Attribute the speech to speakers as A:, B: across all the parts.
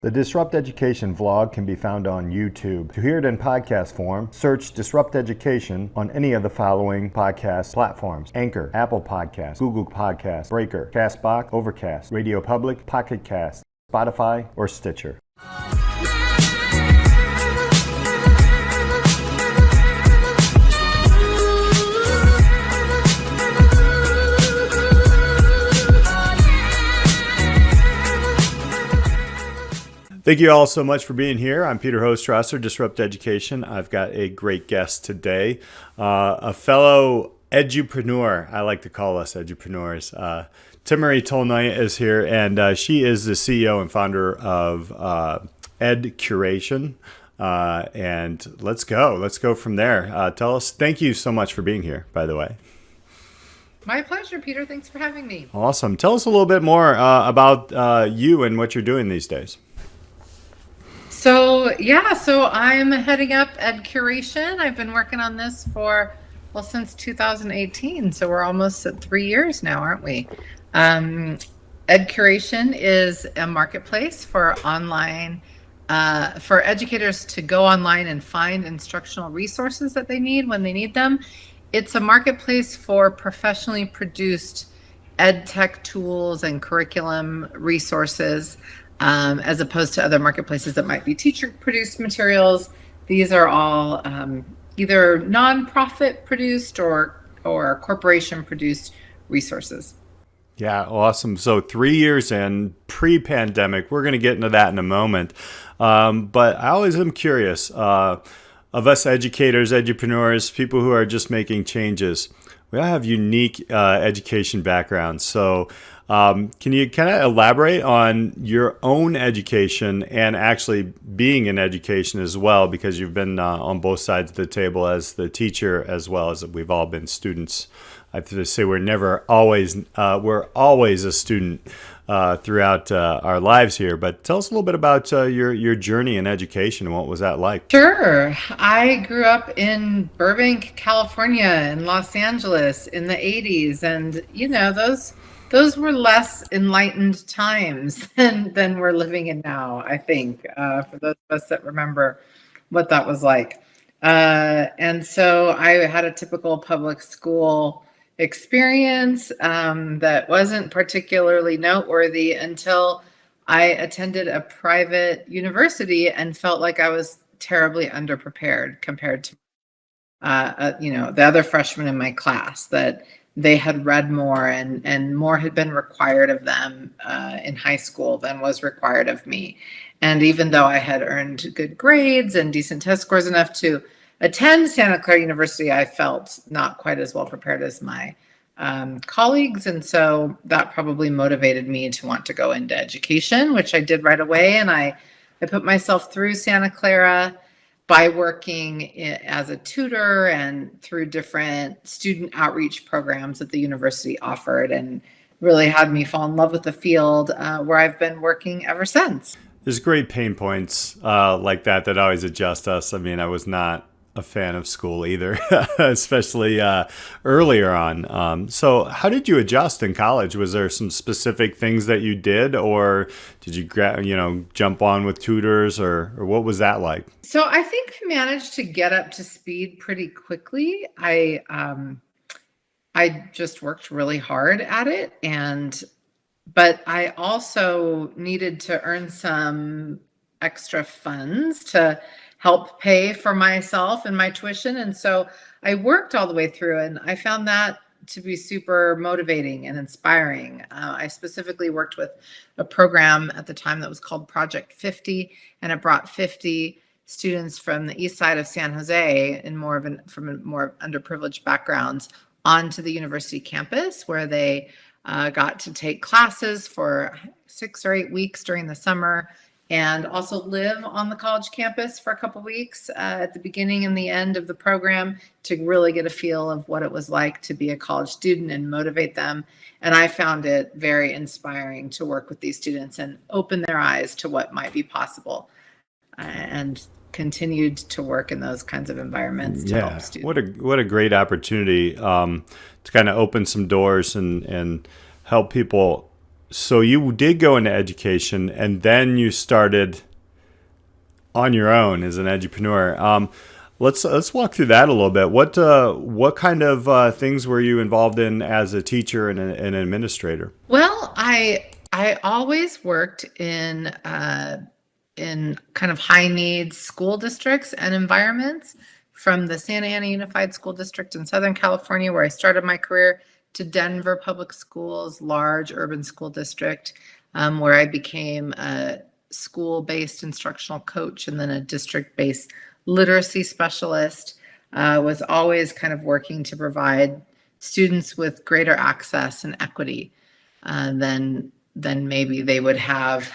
A: The Disrupt Education vlog can be found on YouTube. To hear it in podcast form, search Disrupt Education on any of the following podcast platforms: Anchor, Apple Podcasts, Google Podcasts, Breaker, Castbox, Overcast, Radio Public, Pocket Cast, Spotify, or Stitcher. Thank you all so much for being here. I'm Peter Hostrasser, Disrupt Education. I've got a great guest today, a fellow edupreneur. I like to call us edupreneurs. Timeri Tolnay is here, and she is the CEO and founder of EdCuration. And let's go from there. Thank you so much for being here, by the way.
B: My pleasure, Peter. Thanks for having me.
A: Awesome. Tell us a little bit more about you and what you're doing these days.
B: So I'm heading up EdCuration. I've been working on this since 2018. So we're almost at 3 years now, aren't we? EdCuration is a marketplace for educators to go online and find instructional resources that they need when they need them. It's a marketplace for professionally produced ed tech tools and curriculum resources. As opposed to other marketplaces that might be teacher-produced materials. These are all either nonprofit produced or corporation-produced resources.
A: Yeah, awesome. So 3 years in, pre-pandemic. We're going to get into that in a moment. But I always am curious of us educators, edupreneurs, people who are just making changes. We all have unique education backgrounds. So can you kind of elaborate on your own education and actually being in education as well? Because you've been on both sides of the table as the teacher as well as we've all been students. I have to say we're always a student throughout our lives here. But tell us a little bit about your journey in education and what was that like?
B: Sure. I grew up in Burbank, California, and Los Angeles in the 80s. And, those were less enlightened times than we're living in now, I think, for those of us that remember what that was like. And so I had a typical public school experience that wasn't particularly noteworthy until I attended a private university and felt like I was terribly underprepared compared to the other freshmen in my class, that they had read more and more had been required of them in high school than was required of me. And even though I had earned good grades and decent test scores enough to attend Santa Clara University, I felt not quite as well prepared as my colleagues. And so that probably motivated me to want to go into education, which I did right away. And I put myself through Santa Clara by working as a tutor and through different student outreach programs that the university offered, and really had me fall in love with the field where I've been working ever since.
A: There's great pain points like that always adjust us. I mean, I was not a fan of school either, especially earlier on. So how did you adjust in college? Was there some specific things that you did, or did you jump on with tutors, or what was that like?
B: So I think I managed to get up to speed pretty quickly. I just worked really hard at it, but I also needed to earn some extra funds to help pay for myself and my tuition. And so I worked all the way through, and I found that to be super motivating and inspiring. I specifically worked with a program at the time that was called Project 50, and it brought 50 students from the east side of San Jose from more underprivileged backgrounds onto the university campus, where they got to take classes for 6 or 8 weeks during the summer, and also live on the college campus for a couple weeks at the beginning and the end of the program to really get a feel of what it was like to be a college student and motivate them. And I found it very inspiring to work with these students and open their eyes to what might be possible, and continued to work in those kinds of environments to help students.
A: What a great opportunity to kind of open some doors and help people So you did go into education, and then you started on your own as an edupreneur. Let's walk through that a little bit. What kind of things were you involved in as a teacher and an administrator?
B: Well, I always worked in kind of high needs school districts and environments, from the Santa Ana Unified School District in Southern California, where I started my career, to Denver Public Schools, large urban school district, where I became a school-based instructional coach and then a district-based literacy specialist. Was always kind of working to provide students with greater access and equity than maybe they would have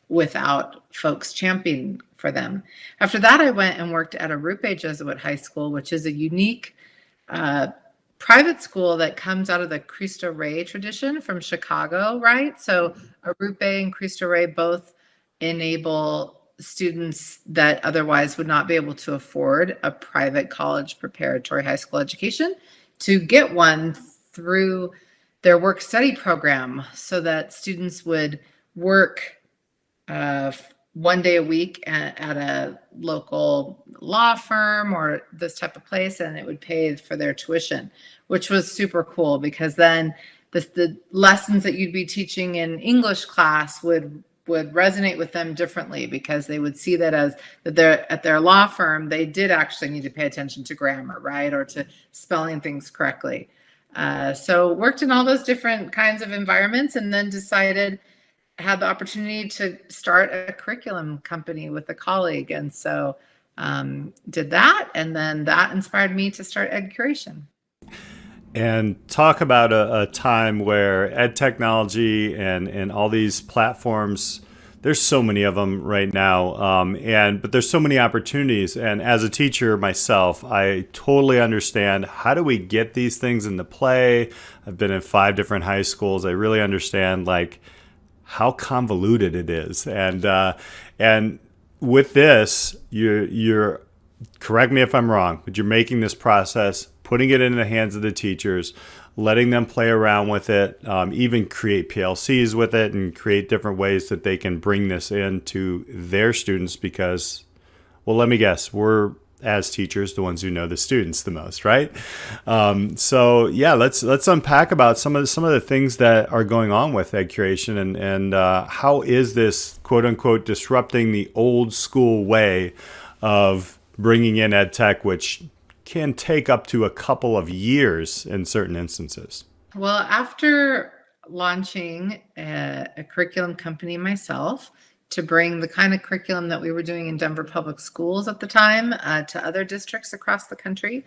B: without folks championing for them. After that, I went and worked at Arupe Jesuit High School, which is a unique private school that comes out of the Cristo Rey tradition from Chicago, right? So Arupe and Cristo Rey both enable students that otherwise would not be able to afford a private college preparatory high school education to get one through their work study program, so that students would work 1 day a week at a local law firm or this type of place, and it would pay for their tuition, which was super cool, because then the lessons that you'd be teaching in English class would resonate with them differently, because they would see that they're at their law firm, they did actually need to pay attention to grammar, right, or to spelling things correctly. So worked in all those different kinds of environments, and then had the opportunity to start a curriculum company with a colleague. And so did that. And then that inspired me to start EdCuration.
A: And talk about a time where ed technology and all these platforms, there's so many of them right now, but there's so many opportunities. And as a teacher myself, I totally understand, how do we get these things into play? I've been in 5 different high schools. I really understand how convoluted it is. And with this, you're correct me if I'm wrong, but you're making this process, putting it in the hands of the teachers, letting them play around with it, even create PLCs with it, and create different ways that they can bring this into their students, because, well, let me guess, we're, as teachers, the ones who know the students the most, right? So yeah, let's unpack about some of the things that are going on with EdCuration, and how is this quote unquote disrupting the old school way of bringing in ed tech, which can take up to a couple of years in certain instances.
B: Well, after launching a curriculum company myself, to bring the kind of curriculum that we were doing in Denver Public Schools at the time to other districts across the country,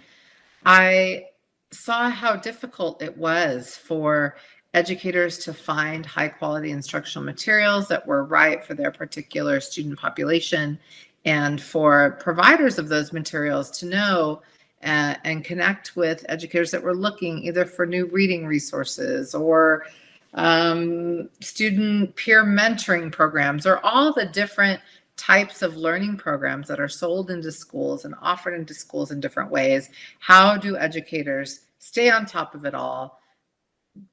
B: I saw how difficult it was for educators to find high quality instructional materials that were right for their particular student population, and for providers of those materials to know and connect with educators that were looking either for new reading resources or student peer mentoring programs, or all the different types of learning programs that are sold into schools and offered into schools in different ways. How do educators stay on top of it all,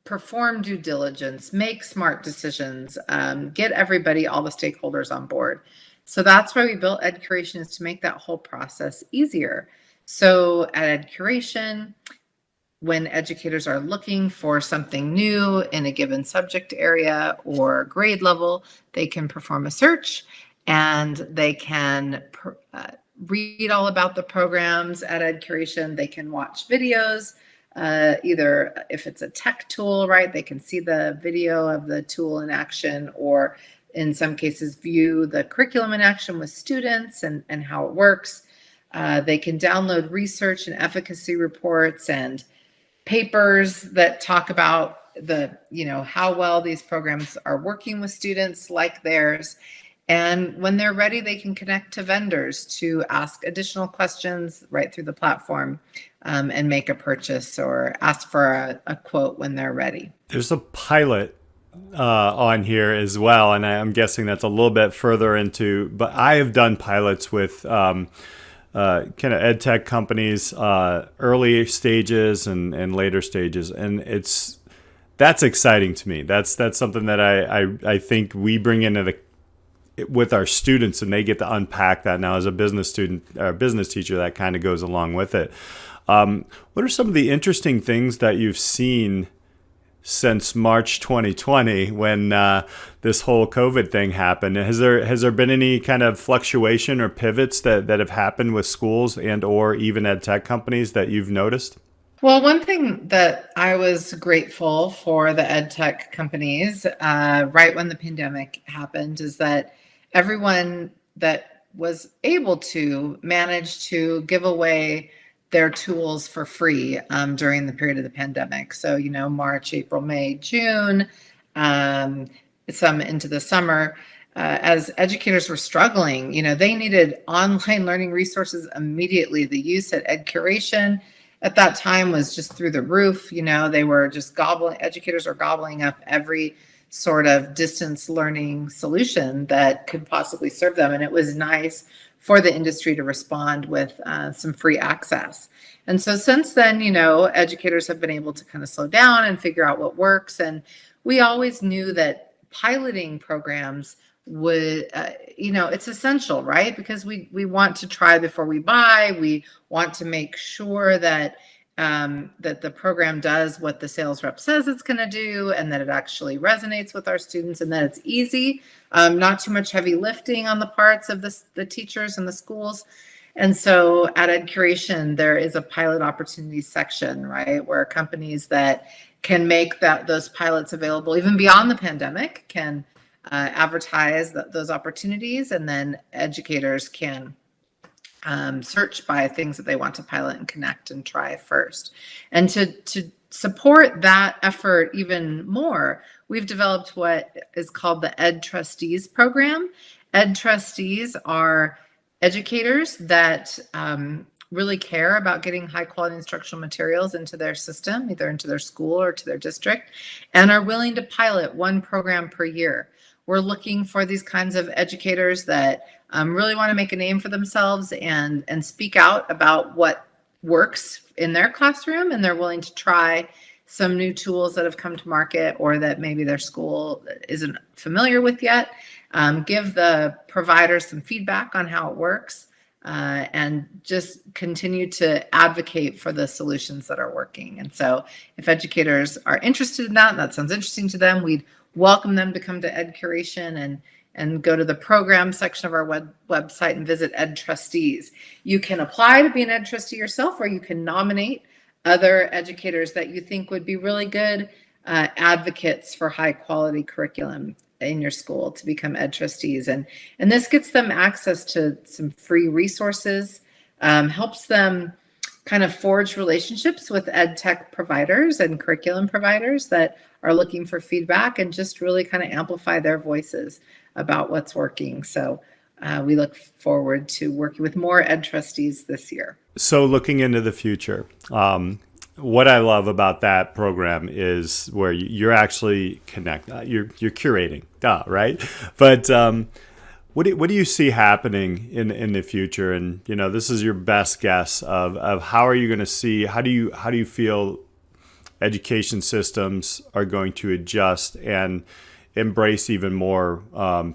B: perform due diligence, make smart decisions, get everybody, all the stakeholders on board? So that's why we built EdCuration, is to make that whole process easier. So at EdCuration, when educators are looking for something new in a given subject area or grade level, they can perform a search, and they can read all about the programs at EdCuration. They can watch videos, either if it's a tech tool, right, they can see the video of the tool in action, or in some cases view the curriculum in action with students and how it works. They can download research and efficacy reports and papers that talk about how well these programs are working with students like theirs. And when they're ready, they can connect to vendors to ask additional questions right through the platform, and make a purchase or ask for a quote when they're ready.
A: There's a pilot on here as well, and I'm guessing that's a little bit further into, but I have done pilots with kind of ed tech companies, early stages and later stages, and That's exciting to me. That's something that I think we bring into with our students, and they get to unpack that. Now, as a business student or business teacher, that kind of goes along with it. What are some of the interesting things that you've seen since March 2020 when this whole COVID thing happened? Has there been any kind of fluctuation or pivots that have happened with schools and or even ed tech companies that you've noticed?
B: Well, one thing that I was grateful for the ed tech companies right when the pandemic happened is that everyone that was able to manage to give away their tools for free during the period of the pandemic. So, March, April, May, June, some into the summer. As educators were struggling, they needed online learning resources immediately. The use at EdCuration at that time was just through the roof. They were just educators were gobbling up every sort of distance learning solution that could possibly serve them. And it was nice for the industry to respond with some free access. And so since then, educators have been able to kind of slow down and figure out what works. And we always knew that piloting programs would, it's essential, right? Because we want to try before we buy. We want to make sure that that the program does what the sales rep says it's going to do, and that it actually resonates with our students, and that it's easy, not too much heavy lifting on the parts of the teachers and the schools. And so at EdCuration, there is a pilot opportunities section, right, where companies that can make those pilots available even beyond the pandemic can advertise those opportunities, and then educators can search by things that they want to pilot and connect and try first. And to support that effort even more, we've developed what is called the Ed Trustees program. Ed Trustees are educators that really care about getting high quality instructional materials into their system, either into their school or to their district, and are willing to pilot one program per year. We're looking for these kinds of educators that really want to make a name for themselves and speak out about what works in their classroom, and they're willing to try some new tools that have come to market or that maybe their school isn't familiar with yet. Give the providers some feedback on how it works, and just continue to advocate for the solutions that are working. And so if educators are interested in that, and that sounds interesting to them, we'd welcome them to come to EdCuration and go to the program section of our website and visit Ed Trustees. You can apply to be an Ed Trustee yourself, or you can nominate other educators that you think would be really good advocates for high quality curriculum in your school to become Ed Trustees. And this gets them access to some free resources, helps them kind of forge relationships with ed tech providers and curriculum providers that are looking for feedback, and just really kind of amplify their voices about what's working. So we look forward to working with more Ed Trustees this year.
A: So looking into the future, what I love about that program is where you're actually you're curating, right? But what do you see happening in the future? And this is your best guess of how are you going to see, how do you feel education systems are going to adjust and embrace even more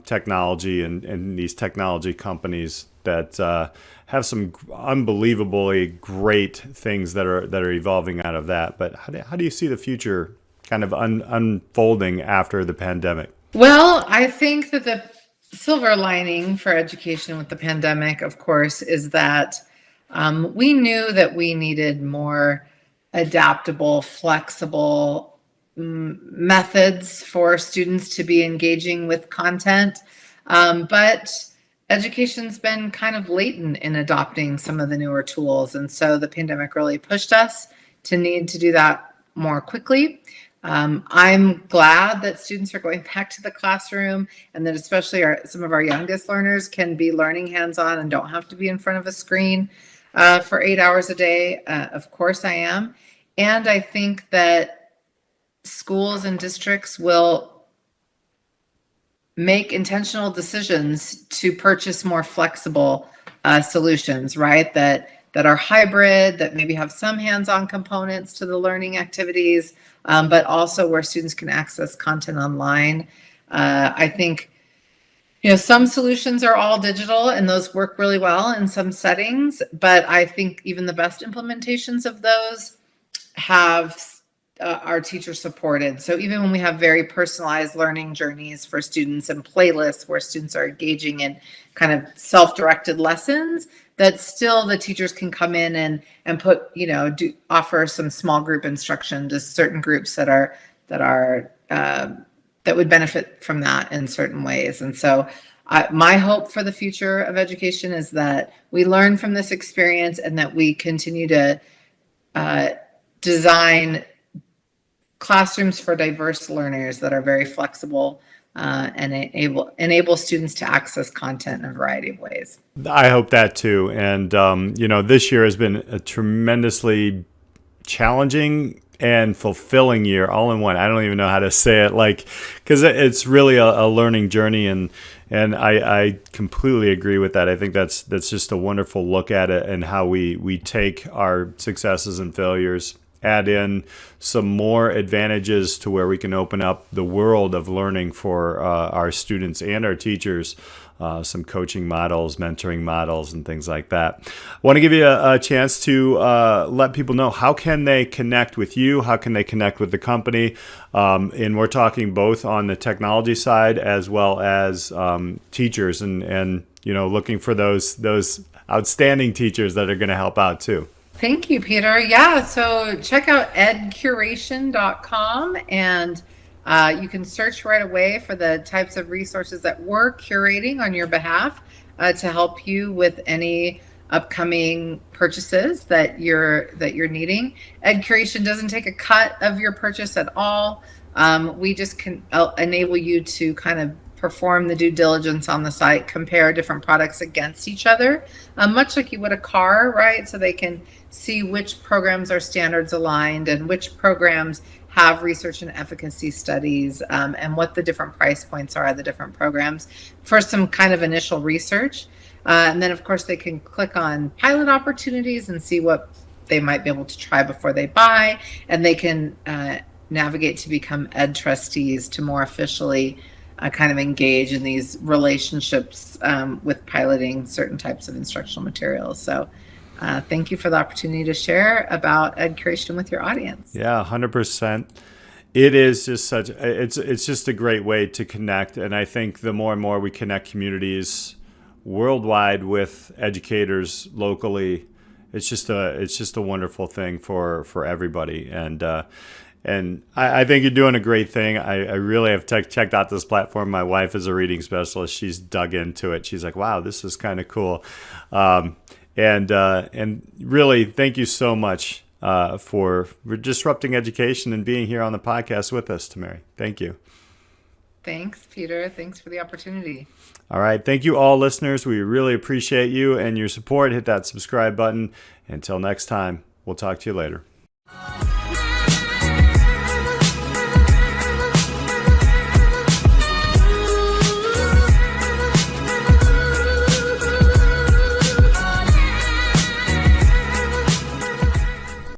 A: technology and these technology companies that have some unbelievably great things that are evolving out of that. But how do you see the future kind of unfolding after the pandemic?
B: Well, I think that the silver lining for education with the pandemic, of course, is that we knew that we needed more adaptable, flexible methods for students to be engaging with content. But education's been kind of latent in adopting some of the newer tools. And so the pandemic really pushed us to need to do that more quickly. I'm glad that students are going back to the classroom, and that especially some of our youngest learners can be learning hands-on and don't have to be in front of a screen for 8 hours a day. Of course I am. And I think that schools and districts will make intentional decisions to purchase more flexible solutions, right? That that are hybrid, that maybe have some hands-on components to the learning activities, but also where students can access content online. I think some solutions are all digital and those work really well in some settings, but I think even the best implementations of those are teacher supported. So even when we have very personalized learning journeys for students and playlists where students are engaging in kind of self-directed lessons, that still the teachers can come in and put, offer some small group instruction to certain groups that would benefit from that in certain ways. And so my hope for the future of education is that we learn from this experience and that we continue to design classrooms for diverse learners that are very flexible and enable students to access content in a variety of ways.
A: I hope that too. And, this year has been a tremendously challenging and fulfilling year all in one. I don't even know how to say it, because it's really a learning journey. And I completely agree with that. I think that's just a wonderful look at it and how we take our successes and failures, add in some more advantages to where we can open up the world of learning for our students and our teachers, some coaching models, mentoring models, and things like that. I want to give you a chance to let people know how can they connect with you, how can they connect with the company, and we're talking both on the technology side as well as teachers and looking for those outstanding teachers that are going to help out too.
B: Thank you, Peter. Yeah, so check out EdCuration.com and you can search right away for the types of resources that we're curating on your behalf to help you with any upcoming purchases that you're needing. EdCuration doesn't take a cut of your purchase at all. We just can enable you to kind of perform the due diligence on the site, compare different products against each other, much like you would a car, right? So they can see which programs are standards aligned and which programs have research and efficacy studies, and what the different price points are of the different programs for some kind of initial research. And then, of course, they can click on pilot opportunities and see what they might be able to try before they buy. And they can navigate to become Ed trustees to more officially kind of engage in these relationships with piloting certain types of instructional materials. So thank you for the opportunity to share about EdCuration with your audience.
A: Yeah, 100%. It is just it's just a great way to connect. And I think the more and more we connect communities worldwide with educators locally, it's just a wonderful thing for everybody. And I think you're doing a great thing. I really have checked out this platform. My wife is a reading specialist. She's dug into it. She's like, wow, this is kind of cool. And really, thank you so much for disrupting education and being here on the podcast with us, Timeri. Thank you.
B: Thanks, Peter. Thanks for the opportunity.
A: All right. Thank you all, listeners. We really appreciate you and your support. Hit that subscribe button. Until next time, we'll talk to you later.